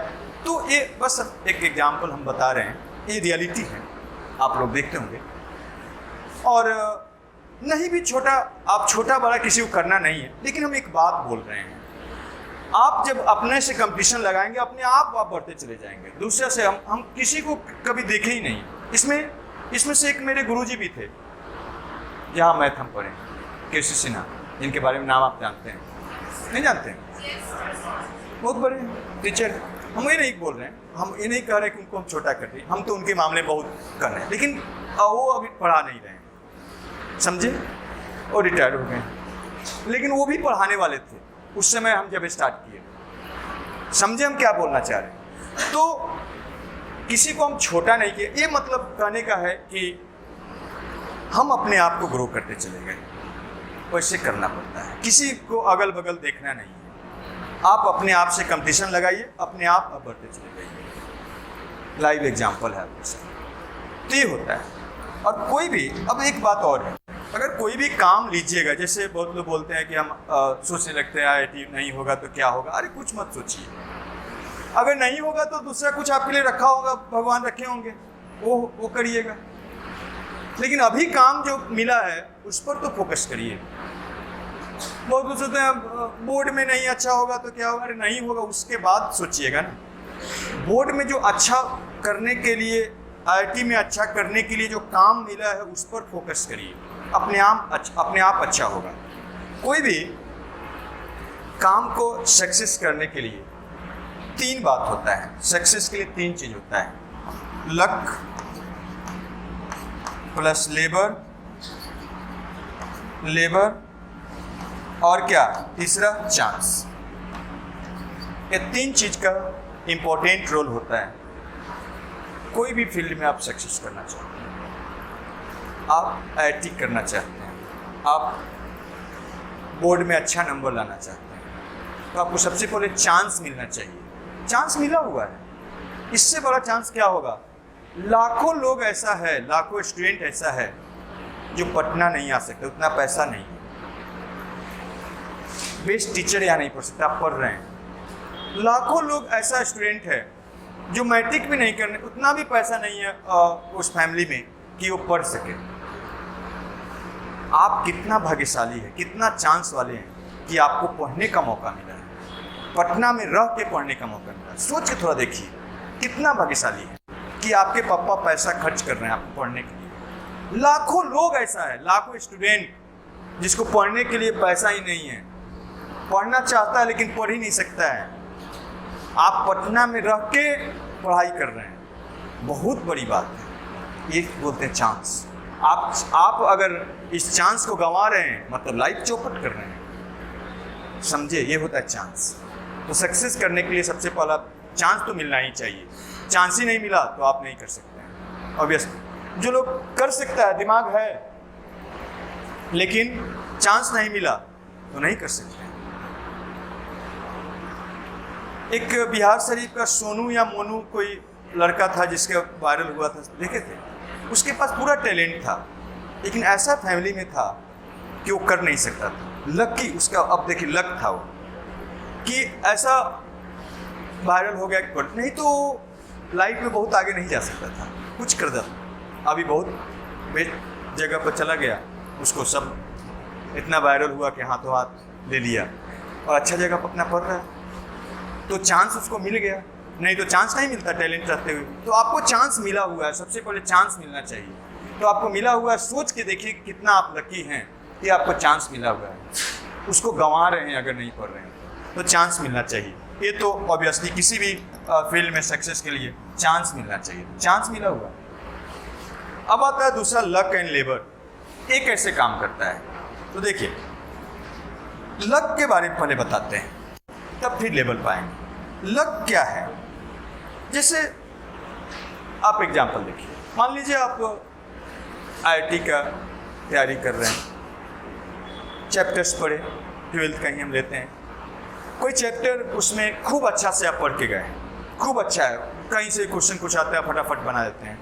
तो ये बस एक एग्जाम्पल हम बता रहे हैं, ये रियलिटी है, आप लोग देखते होंगे। और नहीं भी छोटा, आप छोटा बड़ा किसी को करना नहीं है, लेकिन हम एक बात बोल रहे हैं, आप जब अपने से कंपटीशन लगाएंगे, अपने आप बढ़ते चले जाएंगे। दूसरे से हम किसी को कभी देखे ही नहीं। इसमें से एक मेरे गुरुजी भी थे, जहाँ मैथ हम पढ़े, केसी सिन्हा, जिनके बारे में नाम आप जानते हैं, नहीं जानते हैं? बहुत बड़े टीचर। हम ये नहीं बोल रहे हैं, हम ये नहीं कह रहे कि उनको हम छोटा कर रहे, हम तो उनके मामले बहुत कर रहे हैं, लेकिन वो अभी पढ़ा नहीं रहे हैं, समझे? वो रिटायर हो गए, लेकिन वो भी पढ़ाने वाले थे उस समय हम जब स्टार्ट किए। समझे हम क्या बोलना चाह रहे हैं? तो किसी को हम छोटा नहीं किए, ये मतलब कहने का है कि हम अपने आप को ग्रो करते चले गए। वैसे करना पड़ता है, किसी को अगल बगल देखना नहीं है। आप अपने आप से कंपटीशन लगाइए, अपने आप बढ़ते चले जाइए। लाइव एग्जाम्पल है आपके साथ। तो ये होता है। और कोई भी, अब एक बात और है, अगर कोई भी काम लीजिएगा, जैसे बहुत लोग बोलते हैं कि हम सोचने लगते हैं IIT नहीं होगा तो क्या होगा। अरे कुछ मत सोचिए, अगर नहीं होगा तो दूसरा कुछ आपके लिए रखा होगा, भगवान रखे होंगे, वो करिएगा। लेकिन अभी काम जो मिला है उस पर तो फोकस करिए। बहुत लोग सोचते हैं बोर्ड में नहीं अच्छा होगा तो क्या होगा। अरे नहीं होगा उसके बाद सोचिएगा ना। बोर्ड में जो अच्छा करने के लिए, IIT में अच्छा करने के लिए जो काम मिला है उस पर फोकस करिए, अपने आप अच्छा होगा। कोई भी काम को सक्सेस करने के लिए 3 बात होता है, सक्सेस के लिए 3 चीज होता है, लक प्लस लेबर और क्या, तीसरा चांस। ये 3 चीज का इंपॉर्टेंट रोल होता है। कोई भी फील्ड में आप सक्सेस करना चाहते हैं, आप IIT करना चाहते हैं, आप बोर्ड में अच्छा नंबर लाना चाहते हैं, तो आपको सबसे पहले चांस मिलना चाहिए। चांस मिला हुआ है, इससे बड़ा चांस क्या होगा। लाखों लोग ऐसा है, लाखों स्टूडेंट ऐसा है जो पटना नहीं आ सकते, उतना पैसा नहीं है, बेस्ट टीचर यहाँ नहीं पढ़ सकते, आप पढ़ रहे हैं। लाखों लोग ऐसा स्टूडेंट है जो मैट्रिक भी नहीं करने, उतना भी पैसा नहीं है उस फैमिली में कि वो पढ़ सके। आप कितना भाग्यशाली है, कितना चांस वाले हैं कि आपको पढ़ने का मौका मिला है, पटना में रह के पढ़ने का मौका मिला है। सोच के थोड़ा देखिए कितना भाग्यशाली है कि आपके पापा पैसा खर्च कर रहे हैं आपको पढ़ने के लिए। लाखों लोग ऐसा है, लाखों स्टूडेंट जिसको पढ़ने के लिए पैसा ही नहीं है, पढ़ना चाहता है लेकिन पढ़ ही नहीं सकता है। आप पटना में रह के पढ़ाई कर रहे हैं, बहुत बड़ी बात है। ये बोलते हैं चांस। आप अगर इस चांस को गंवा रहे हैं मतलब लाइफ चौपट कर रहे हैं, समझे, ये होता है चांस। तो सक्सेस करने के लिए सबसे पहला चांस तो मिलना ही चाहिए। चांस ही नहीं मिला तो आप नहीं कर सकते हैं। ऑब्वियसली जो लोग कर सकता है, दिमाग है, लेकिन चांस नहीं मिला तो नहीं कर सकते। एक बिहार शरीफ का सोनू या मोनू कोई लड़का था जिसका वायरल हुआ था, देखे थे। उसके पास पूरा टैलेंट था, लेकिन ऐसा फैमिली में था कि वो कर नहीं सकता था। लकी उसका, अब देखिए लक था वो कि ऐसा वायरल हो गया, नहीं तो लाइफ में बहुत आगे नहीं जा सकता था, कुछ कर दे। अभी बहुत बेस्ट जगह पर चला गया, उसको सब इतना वायरल हुआ कि हाथों हाथ ले लिया और अच्छा जगह पर अपना पढ़ रहा है। तो चांस उसको मिल गया, नहीं तो चांस नहीं मिलता टैलेंट रहते हुए। तो आपको चांस मिला हुआ है, सबसे पहले चांस मिलना चाहिए। तो आपको मिला हुआ है, सोच के देखिए कितना आप लकी हैं कि आपको चांस मिला हुआ है। उसको गंवा रहे हैं अगर नहीं पढ़ रहे हैं तो चांस मिलना चाहिए। ये तो ऑब्वियसली किसी भी फील्ड में सक्सेस के लिए चांस मिलना चाहिए, चांस मिला हुआ है। अब आता है दूसरा, लक एंड लेबर। ये कैसे काम करता है, तो देखिए लक के बारे में पहले बताते हैं, तब फिर लेवल पाएंगे। लक क्या है, जैसे आप एग्जाम्पल देखिए, मान लीजिए आप IIT का तैयारी कर रहे हैं, चैप्टर्स पढ़े, 12th कहीं हम लेते हैं, कोई चैप्टर उसमें खूब अच्छा से आप पढ़ के गए, खूब अच्छा है, कहीं से क्वेश्चन कुछ आता है फटाफट बना देते हैं,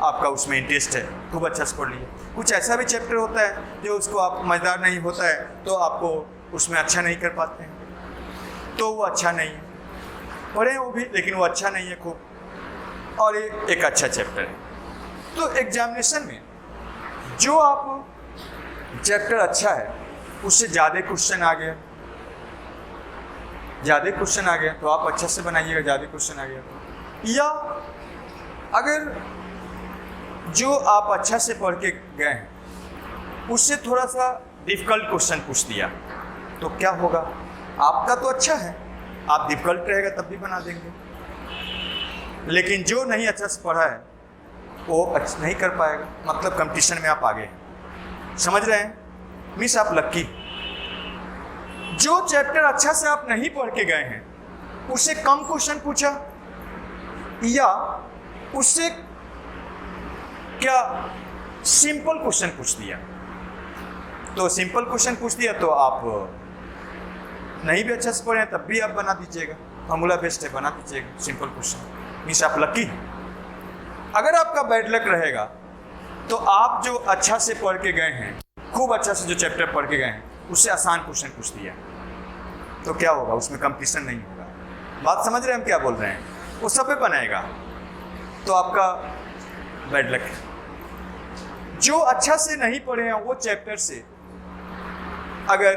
आपका उसमें इंटरेस्ट है, खूब अच्छा से पढ़ लिए। कुछ ऐसा भी चैप्टर होता है जो उसको आप मज़ेदार नहीं होता है तो आपको उसमें अच्छा नहीं कर पाते हैं, तो वो अच्छा नहीं है। पढ़े वो भी लेकिन वो अच्छा नहीं है खूब, और ये एक अच्छा चैप्टर है। तो एग्जामिनेशन में जो आप चैप्टर अच्छा है उससे ज़्यादा क्वेश्चन आ गया, तो आप अच्छा से बनाइएगा, ज़्यादा क्वेश्चन आ गया। या अगर जो आप अच्छा से पढ़ के गए हैं उससे थोड़ा सा डिफ़िकल्ट क्वेश्चन पूछ दिया तो क्या होगा, आपका तो अच्छा है, आप डिफ़िकल्ट रहेगा तब भी बना देंगे, लेकिन जो नहीं अच्छा से पढ़ा है वो अच्छा नहीं कर पाएगा, मतलब कंपटीशन में आप आगे हैं। समझ रहे हैं, मिस आप लक्की। जो चैप्टर अच्छा से आप नहीं पढ़ के गए हैं उससे कम क्वेश्चन पूछा या उससे क्या सिंपल क्वेश्चन पूछ दिया, तो सिंपल क्वेश्चन पूछ दिया तो आप नहीं भी अच्छा से पढ़े तब भी आप बना दीजिएगा, फॉर्मूला बेस्ड है, बना दीजिएगा सिंपल क्वेश्चन, मीन्स आप लकी हैं। अगर आपका बैड लक रहेगा तो आप जो अच्छा से पढ़ के गए हैं, खूब अच्छा से जो चैप्टर पढ़ के गए हैं, उससे आसान क्वेश्चन पूछ दिया तो क्या होगा? उसमें कंपटीशन नहीं होगा। बात समझ रहे हैं हम क्या बोल रहे हैं? वो सब पे बनाएगा तो आपका बैड लक है। जो अच्छा से नहीं पढ़े हैं वो चैप्टर से अगर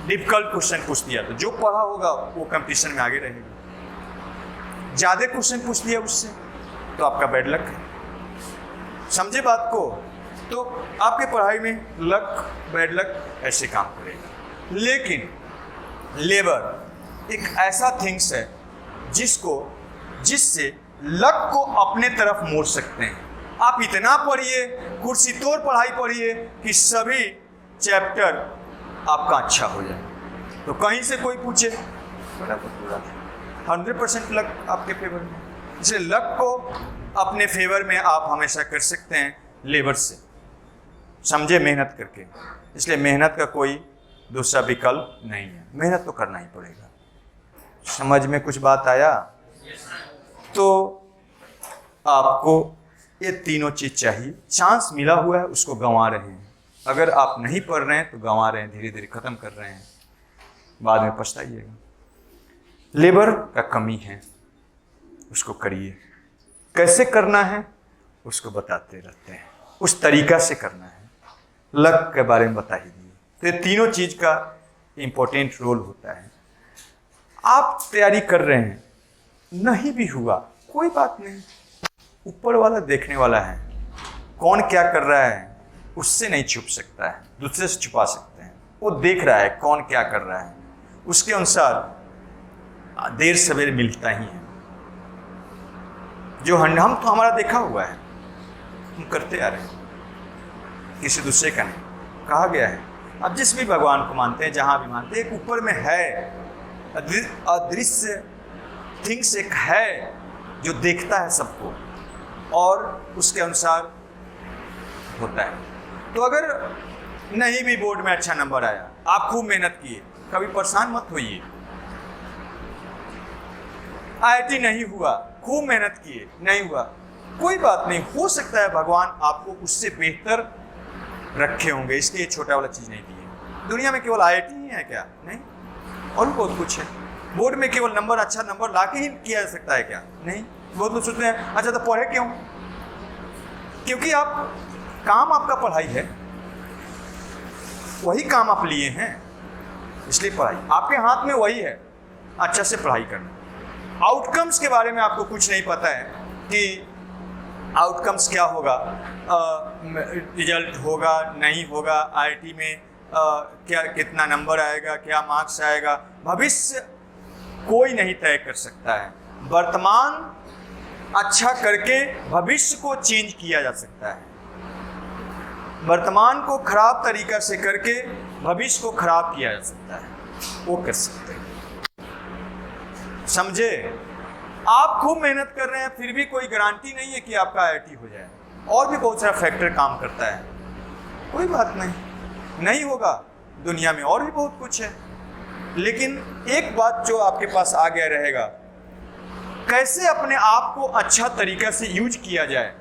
डिफिकल्ट क्वेश्चन पूछ दिया तो जो पढ़ा होगा वो कंपटीशन में आगे रहेगा। ज़्यादा क्वेश्चन पूछ दिया उससे तो आपका बैड लक है। समझे बात को? तो आपके पढ़ाई में लक, बैड लक ऐसे काम करेगा। लेकिन लेबर एक ऐसा थिंग्स है जिससे लक को अपने तरफ मोड़ सकते हैं। आप इतना पढ़िए, कुर्सी तोड़ पढ़ाई पढ़िए कि सभी चैप्टर आपका अच्छा हो जाए। तो कहीं से कोई पूछे 100% लक आपके फेवर में। इसलिए लक को अपने फेवर में आप हमेशा कर सकते हैं लेबर से, समझे, मेहनत करके। इसलिए मेहनत का कोई दूसरा विकल्प नहीं है, मेहनत तो करना ही पड़ेगा। समझ में कुछ बात आया? तो आपको ये तीनों चीज़ चाहिए। चांस मिला हुआ है उसको गंवा रहे हैं। अगर आप नहीं पढ़ रहे हैं तो गंवा रहे हैं, धीरे धीरे ख़त्म कर रहे हैं, बाद में पछताइएगा। लेबर का कमी है, उसको करिए। कैसे करना है उसको बताते रहते हैं, उस तरीका से करना है। लक के बारे में बता ही दिए। तो ये तीनों चीज़ का इम्पोर्टेंट रोल होता है। आप तैयारी कर रहे हैं, नहीं भी हुआ कोई बात नहीं, ऊपर वाला देखने वाला है। कौन क्या कर रहा है उससे नहीं छुप सकता है, दूसरे से छुपा सकते हैं। वो देख रहा है कौन क्या कर रहा है, उसके अनुसार देर सवेर मिलता ही है। जो हम तो हमारा देखा हुआ है, हम करते आ रहे हैं, किसी दूसरे का नहीं। कहा गया है अब जिस भी भगवान को मानते हैं, जहाँ भी मानते हैं, एक ऊपर में है, अदृश्य थिंग्स एक है जो देखता है सबको और उसके अनुसार होता है। तो अगर नहीं भी बोर्ड में अच्छा नंबर आया, आप खूब मेहनत किए, कभी परेशान मत होइए। IIT नहीं हुआ, खूब मेहनत किए, नहीं हुआ, कोई बात नहीं, हो सकता है भगवान आपको उससे बेहतर रखे होंगे, इसलिए छोटा वाला चीज़ नहीं दी है। दुनिया में केवल IIT ही है क्या? नहीं, और भी बहुत कुछ है। बोर्ड में केवल नंबर, अच्छा नंबर लाके ही किया जा सकता है क्या? नहीं। बहुत लोग सोचते हैं अच्छा तो पढ़े क्यों? क्योंकि आप काम आपका पढ़ाई है, वही काम आप लिए हैं, इसलिए पढ़ाई आपके हाथ में वही है, अच्छा से पढ़ाई करना। आउटकम्स के बारे में आपको कुछ नहीं पता है कि आउटकम्स क्या होगा, रिजल्ट होगा नहीं होगा, IIT में क्या कितना नंबर आएगा, क्या मार्क्स आएगा, भविष्य कोई नहीं तय कर सकता है। वर्तमान अच्छा करके भविष्य को चेंज किया जा सकता है। वर्तमान को खराब तरीका से करके भविष्य को खराब किया जा सकता है, वो कर सकते हैं। समझे? आप खूब मेहनत कर रहे हैं, फिर भी कोई गारंटी नहीं है कि आपका IIT हो जाए। और भी बहुत सारा फैक्टर काम करता है, कोई बात नहीं होगा। दुनिया में और भी बहुत कुछ है। लेकिन एक बात जो आपके पास आ गया रहेगा, कैसे अपने आप को अच्छा तरीका से यूज किया जाए,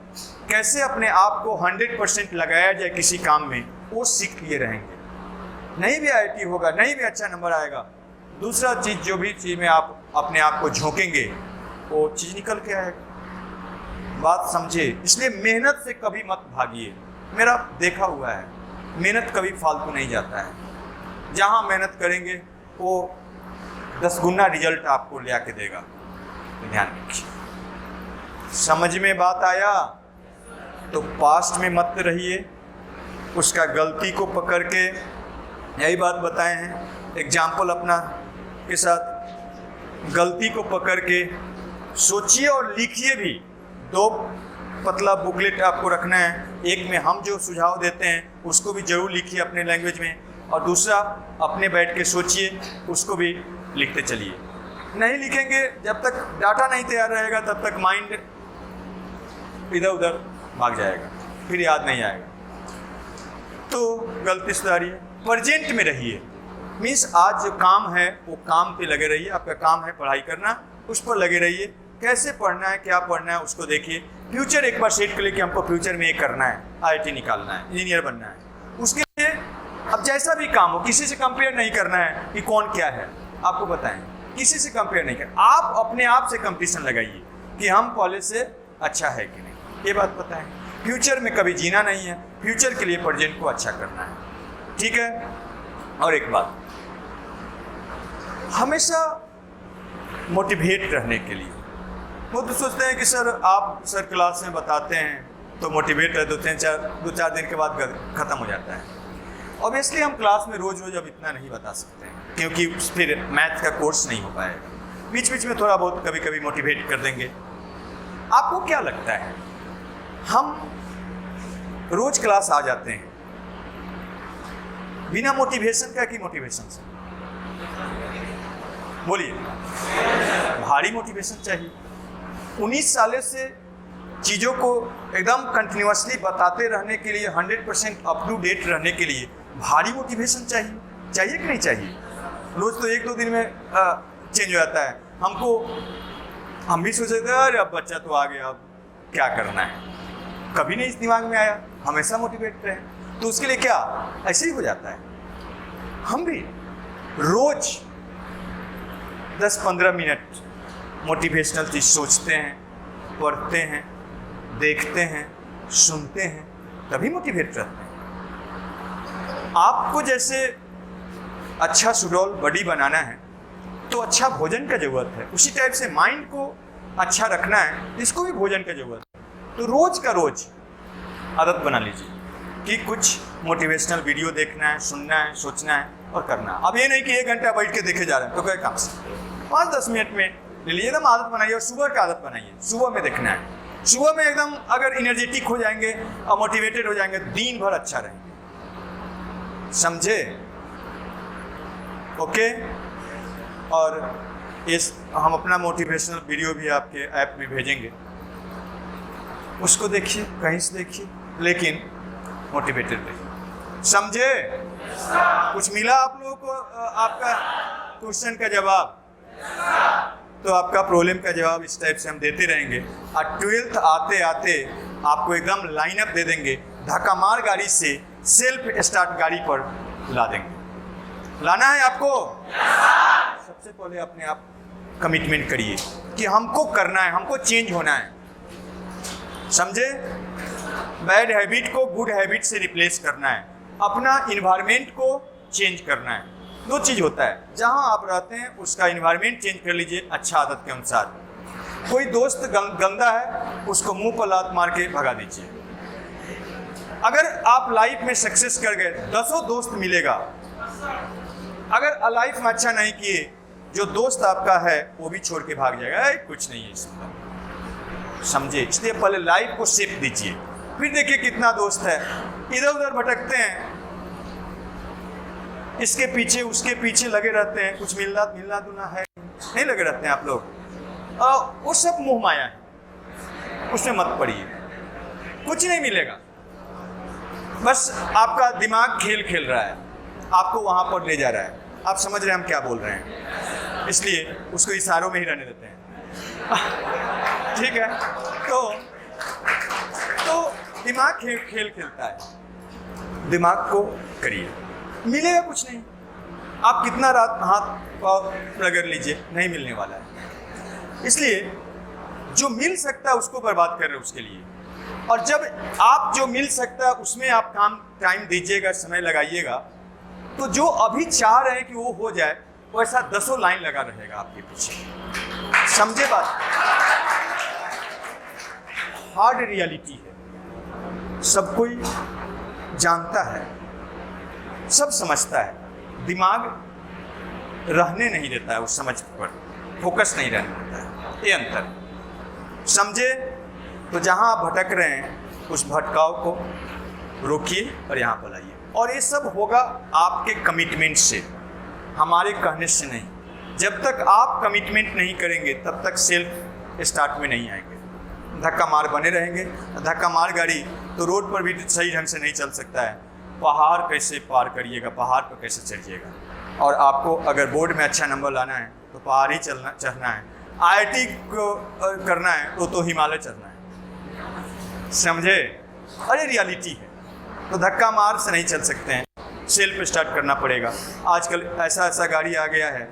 कैसे अपने आप को 100% लगाया जाए किसी काम में, वो सीख लिए रहेंगे। नहीं भी IIT होगा, नहीं भी अच्छा नंबर आएगा, दूसरा चीज़ जो भी चीज़ में आप अपने आप को झोंकेंगे वो चीज़ निकल के आएगा। बात समझे? इसलिए मेहनत से कभी मत भागिए। मेरा देखा हुआ है, मेहनत कभी फालतू नहीं जाता है। जहाँ मेहनत करेंगे वो 10 गुना रिजल्ट आपको ले आके देगा, तो ध्यान रखिए। समझ में बात आया? तो पास्ट में मत रहिए, उसका गलती को पकड़ के, यही बात बताए हैं एग्जाम्पल अपना के साथ, गलती को पकड़ के सोचिए और लिखिए भी। 2 पतला बुकलेट आपको रखना है, एक में हम जो सुझाव देते हैं उसको भी जरूर लिखिए अपने लैंग्वेज में, और दूसरा अपने बैठ के सोचिए, उसको भी लिखते चलिए। नहीं लिखेंगे, जब तक डाटा नहीं तैयार रहेगा तब तक माइंड इधर उधर भाग जाएगा, फिर याद नहीं आएगा। तो गलती सुधारिए, प्रेजेंट में रहिए। मीन्स आज जो काम है वो काम पे लगे रहिए। आपका काम है पढ़ाई करना, उस पर लगे रहिए। कैसे पढ़ना है, क्या पढ़ना है उसको देखिए। फ्यूचर एक बार सेट कर ले कि हमको फ्यूचर में ये करना है, IIT निकालना है, इंजीनियर बनना है। उसके लिए अब जैसा भी काम हो, किसी से कंपेयर नहीं करना है कि कौन क्या है, आपको बताएं, किसी से कंपेयर नहीं करना। आप अपने आप से कंपटीशन लगाइए कि हम कॉलेज से अच्छा है कि नहीं, ये बात पता है। फ्यूचर में कभी जीना नहीं है, फ्यूचर के लिए प्रेजेंट को अच्छा करना है, ठीक है। और एक बात, हमेशा मोटिवेट रहने के लिए, वो तो सोचते हैं कि सर क्लास में बताते हैं तो मोटिवेट रहते हैं, दो चार दिन के बाद ख़त्म हो जाता है। ऑब्वियसली हम क्लास में रोज़ अब इतना नहीं बता सकते हैं, क्योंकि फिर मैथ का कोर्स नहीं हो पाएगा। बीच बीच में थोड़ा बहुत कभी कभी मोटिवेट कर देंगे। आपको क्या लगता है, हम रोज क्लास आ जाते हैं बिना मोटिवेशन का कि मोटिवेशन से? बोलिए, भारी मोटिवेशन चाहिए। 19 सालों से चीज़ों को एकदम कंटिन्यूअसली बताते रहने के लिए, 100% अप टू डेट रहने के लिए भारी मोटिवेशन चाहिए कि नहीं चाहिए? रोज तो 1-2 दिन में चेंज हो जाता है। हम भी सोचते थे अरे अब बच्चा तो आ गया, अब क्या करना है, कभी नहीं इस दिमाग में आया हमेशा मोटिवेट रहे। तो उसके लिए क्या, ऐसे ही हो जाता है। हम भी रोज 10-15 मिनट मोटिवेशनल चीज सोचते हैं, पढ़ते हैं, देखते हैं, सुनते हैं, तभी मोटिवेट रहते हैं। आपको जैसे अच्छा सुडौल बॉडी बनाना है तो अच्छा भोजन का जरूरत है, उसी टाइप से माइंड को अच्छा रखना है, इसको भी भोजन का जरूरत है। तो रोज का रोज आदत बना लीजिए कि कुछ मोटिवेशनल वीडियो देखना है, सुनना है, सोचना है और करना है। अब ये नहीं कि 1 घंटा बैठ के देखे जा रहे हैं तो क्या काम से, 5-10 मिनट में ले लीजिए, एकदम आदत बनाइए। और सुबह का आदत बनाइए, सुबह में देखना है। सुबह में एकदम अगर इनर्जेटिक हो जाएंगे और मोटिवेटेड हो जाएंगे, दिन भर अच्छा रहेंगे, समझे? ओके। और इस हम अपना मोटिवेशनल वीडियो भी आपके ऐप में भेजेंगे, उसको देखिए, कहीं से देखिए, लेकिन मोटिवेटेड रहिए, समझे? कुछ मिला आप लोगों को आपका क्वेश्चन का जवाब? तो आपका प्रॉब्लम का जवाब इस टाइप से हम देते रहेंगे। और 12th आते आते आपको एकदम लाइनअप दे देंगे, धक्का मार गाड़ी से सेल्फ स्टार्ट गाड़ी पर ला देंगे। लाना है आपको? सबसे पहले अपने आप कमिटमेंट करिए कि हमको करना है, हमको चेंज होना है, समझे? बैड हैबिट को गुड हैबिट से रिप्लेस करना है, अपना इन्वायरमेंट को चेंज करना है। 2 चीज़ होता है, जहां आप रहते हैं उसका इन्वायरमेंट चेंज कर लीजिए अच्छा आदत के अनुसार। कोई दोस्त गंदा है, उसको मुंह पर लात मार के भगा दीजिए। अगर आप लाइफ में सक्सेस कर गए, 10 दोस्त मिलेगा। अगर लाइफ में अच्छा नहीं किए, जो दोस्त आपका है वो भी छोड़ के भाग जाएगा, कुछ नहीं है इसमें, समझे? इसलिए पहले लाइफ को शेप दीजिए, फिर देखिए कितना दोस्त है, इधर उधर भटकते हैं, इसके पीछे उसके पीछे लगे रहते हैं, कुछ मिलना जुलना है नहीं लगे रहते हैं आप लोग, वो सब मोह माया है, उसमें मत पड़िए, कुछ नहीं मिलेगा। बस आपका दिमाग खेल खेल रहा है, आपको वहां पर ले जा रहा है। आप समझ रहे हैं हम क्या बोल रहे हैं, इसलिए उसको इशारों में ही रहने देते हैं, ठीक है? तो दिमाग खेल खेलता है, दिमाग को करिए, मिलेगा कुछ नहीं। आप कितना रात हाथ रगड़ लीजिए, नहीं मिलने वाला है। इसलिए जो मिल सकता है उसको बर्बाद कर रहे हो उसके लिए। और जब आप जो मिल सकता है उसमें आप टाइम दीजिएगा, समय लगाइएगा, तो जो अभी चाह रहे हैं कि वो हो जाए, वैसा 10 लाइन लगा रहेगा आपके पीछे, समझे बात? हार्ड रियलिटी है, सब कोई जानता है, सब समझता है, दिमाग रहने नहीं देता है उस समझ पर, फोकस नहीं रहने देता है, ये अंतर, समझे? तो जहां आप भटक रहे हैं उस भटकाव को रोकिए और यहाँ पर लाइए। और ये सब होगा आपके कमिटमेंट से, हमारे कहने से नहीं। जब तक आप कमिटमेंट नहीं करेंगे तब तक सेल्फ स्टार्ट में नहीं आएंगे, धक्का मार बने रहेंगे। धक्का मार गाड़ी तो रोड पर भी सही ढंग से नहीं चल सकता है, पहाड़ कैसे पार करिएगा, पहाड़ पर कैसे चढ़िएगा? और आपको अगर बोर्ड में अच्छा नंबर लाना है तो पहाड़ ही चढ़ना है, IIT को करना है तो हिमालय चलना है, समझे? अरे रियलिटी है, तो धक्का मार से नहीं चल सकते हैं, सेल्फ स्टार्ट करना पड़ेगा। आजकल ऐसा गाड़ी आ गया है,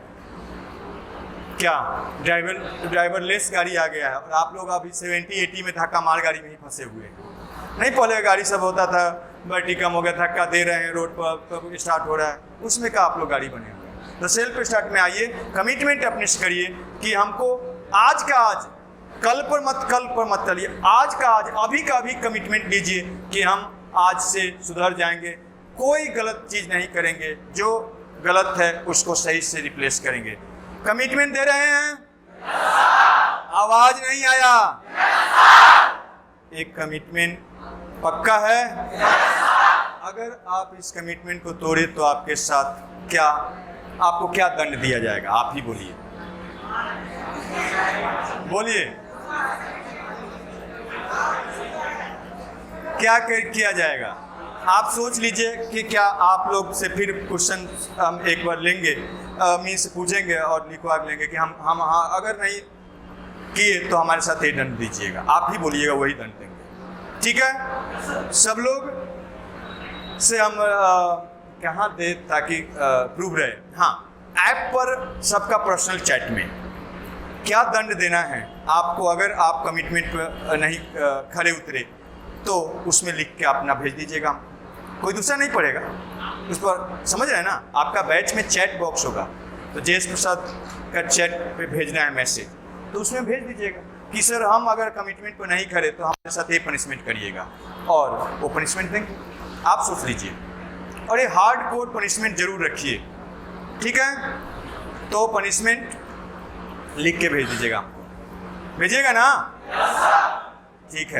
क्या ड्राइवरलेस गाड़ी आ गया है, और आप लोग अभी 70-80 में धक्का मार गाड़ी में ही फंसे हुए हैं। नहीं, पहले गाड़ी सब होता था, बैटरी कम हो गया, धक्का दे रहे हैं रोड पर, स्टार्ट हो रहा है, उसमें का आप लोग गाड़ी बने हुए हैं। तो सेल्फ स्टार्ट में आइए, कमिटमेंट अपने से करिए कि हमको आज का आज, कल पर मत चलिए, आज का आज, अभी का अभी कमिटमेंट लीजिए कि हम आज से सुधर जाएंगे, कोई गलत चीज़ नहीं करेंगे, जो गलत है उसको सही से रिप्लेस करेंगे। कमिटमेंट दे रहे हैं? आवाज नहीं आया। एक कमिटमेंट पक्का है? अगर आप इस कमिटमेंट को तोड़े तो आपके साथ आपको क्या दंड दिया जाएगा? आप ही बोलिए, बोलिए, क्या किया जाएगा? आप सोच लीजिए कि क्या आप लोग से फिर क्वेश्चन हम एक बार लेंगे, मी से पूछेंगे और लिखवा लेंगे कि हम हाँ, अगर नहीं किए तो हमारे साथ ये दंड दीजिएगा। आप ही बोलिएगा, वही दंड देंगे, ठीक है? सब लोग से हम कहाँ दे ताकि प्रूव रहे। हाँ, ऐप पर सबका पर्सनल चैट में क्या दंड देना है आपको, अगर आप कमिटमेंट पर नहीं खरे उतरे तो उसमें लिख के अपना भेज दीजिएगा, कोई दूसरा नहीं पड़ेगा उस पर, समझ रहे हैं ना? आपका बैच में चैट बॉक्स होगा, तो जयेश प्रसाद का चैट पे भेजना है मैसेज, तो उसमें भेज दीजिएगा कि सर हम अगर कमिटमेंट को नहीं करें तो हमारे साथ ये पनिशमेंट करिएगा, और वो पनिशमेंट देंगे। आप सोच लीजिए, और ये हार्ड कोर पनिशमेंट जरूर रखिए, ठीक है? तो पनिशमेंट लिख के भेज दीजिएगा, भेजिएगा ना? ठीक है।